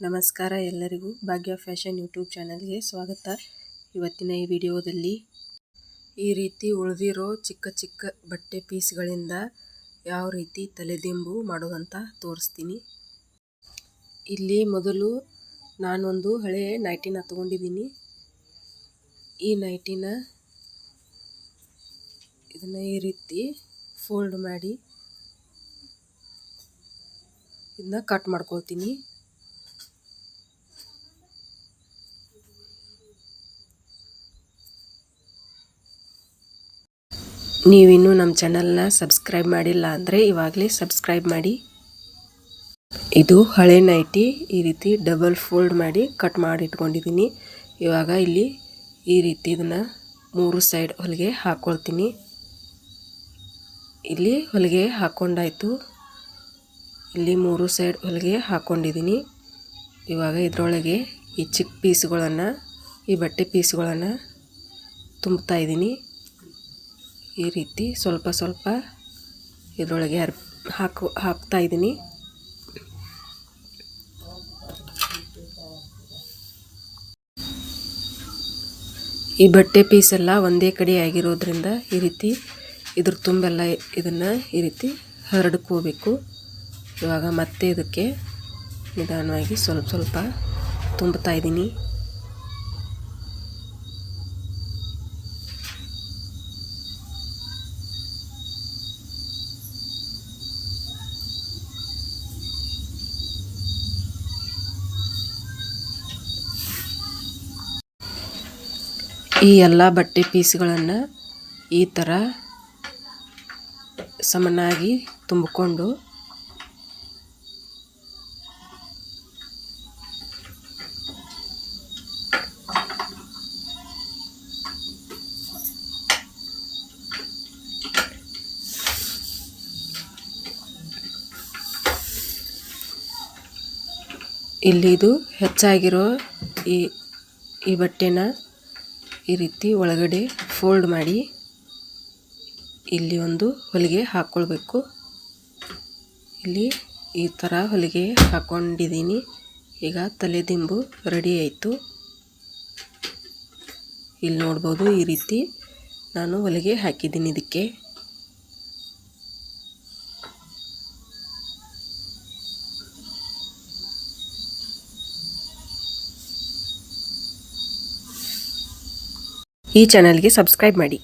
ನಮಸ್ಕಾರ ಎಲ್ಲರಿಗೂ ಭಾಗ್ಯ fashion YouTube ಚಾನಲ್ಗೆ ಸ್ವಾಗತ. ಇವತ್ತಿನ ಈ ವಿಡಿಯೋದಲ್ಲಿ ಈ ರೀತಿ ಉಳಿದಿರೋ ಚಿಕ್ಕ ಚಿಕ್ಕ ಬಟ್ಟೆ ಪೀಸ್ಗಳಿಂದ ಯಾವ ರೀತಿ ತಲೆದಿಂಬು ಮಾಡೋದಂತ ತೋರಿಸ್ತೀನಿ. ಇಲ್ಲಿ ಮೊದಲು ನಾನೊಂದು ಹಳೆ ನೈಟಿನ ತಗೊಂಡಿದ್ದೀನಿ. ಈ ನೈಟಿನ ಇದನ್ನು ಈ ರೀತಿ ಫೋಲ್ಡ್ ಮಾಡಿ ಇದನ್ನ ಕಟ್ ಮಾಡ್ಕೊಳ್ತೀನಿ. ನೀವಿನ್ನೂ ನಮ್ಮ ಚಾನಲ್ನ ಸಬ್ಸ್ಕ್ರೈಬ್ ಮಾಡಿಲ್ಲ ಅಂದರೆ ಇವಾಗಲೇ ಸಬ್ಸ್ಕ್ರೈಬ್ ಮಾಡಿ. ಇದು ಹಳೆ ನೈಟಿ ಈ ರೀತಿ ಡಬಲ್ ಫೋಲ್ಡ್ ಮಾಡಿ ಕಟ್ ಮಾಡಿ ಇಟ್ಕೊಂಡಿದ್ದೀನಿ. ಇವಾಗ ಇಲ್ಲಿ ಈ ರೀತಿ ಇದನ್ನು 3 ಸೈಡ್ ಹೊಲಿಗೆ ಹಾಕ್ಕೊಳ್ತೀನಿ. ಇಲ್ಲಿ ಹೊಲಿಗೆ ಹಾಕ್ಕೊಂಡಾಯಿತು. ಇಲ್ಲಿ 3 ಸೈಡ್ ಹೊಲಿಗೆ ಹಾಕ್ಕೊಂಡಿದ್ದೀನಿ. ಇವಾಗ ಇದರೊಳಗೆ ಈ ಚಿಕ್ಕ ಪೀಸ್ಗಳನ್ನು ಈ ಬಟ್ಟೆ ಪೀಸ್ಗಳನ್ನು ತುಂಬ್ತಾ ಇದ್ದೀನಿ. ಈ ರೀತಿ ಸ್ವಲ್ಪ ಸ್ವಲ್ಪ ಇದರೊಳಗೆ ಹಾಕ್ತಾ ಇದ್ದೀನಿ. ಈ ಬಟ್ಟೆ ಪೀಸೆಲ್ಲ ಒಂದೇ ಕಡೆ ಆಗಿರೋದ್ರಿಂದ ಈ ರೀತಿ ಇದ್ರ ತುಂಬೆಲ್ಲ ಇದನ್ನು ಈ ರೀತಿ ಹರಡ್ಕೋಬೇಕು. ಇವಾಗ ಮತ್ತೆ ಇದಕ್ಕೆ ನಿಧಾನವಾಗಿ ಸ್ವಲ್ಪ ಸ್ವಲ್ಪ ತುಂಬ್ತಾ ಇದ್ದೀನಿ. ಈ ಎಲ್ಲ ಬಟ್ಟೆ ಪೀಸ್ಗಳನ್ನು ಈ ಥರ ಸಮನಾಗಿ ತುಂಬಿಕೊಂಡು ಇಲ್ಲಿ ಇದು ಹೆಚ್ಚಾಗಿರೋ ಈ ಬಟ್ಟೆನ ಈ ರೀತಿ ಒಳಗಡೆ ಫೋಲ್ಡ್ ಮಾಡಿ ಇಲ್ಲಿ ಒಂದು ಹೊಲಿಗೆ ಹಾಕ್ಕೊಳ್ಬೇಕು. ಇಲ್ಲಿ ಈ ಥರ ಹೊಲಿಗೆ ಹಾಕ್ಕೊಂಡಿದ್ದೀನಿ. ಈಗ ತಲೆದಿಂಬು ರೆಡಿ ಆಯಿತು. ಇಲ್ಲಿ ನೋಡ್ಬೋದು ಈ ರೀತಿ ನಾನು ಹೊಲಿಗೆ ಹಾಕಿದ್ದೀನಿ. ಇದಕ್ಕೆ ಈ ಚಾನಲ್ಗೆ ಸಬ್ಸ್ಕ್ರೈಬ್ ಮಾಡಿ.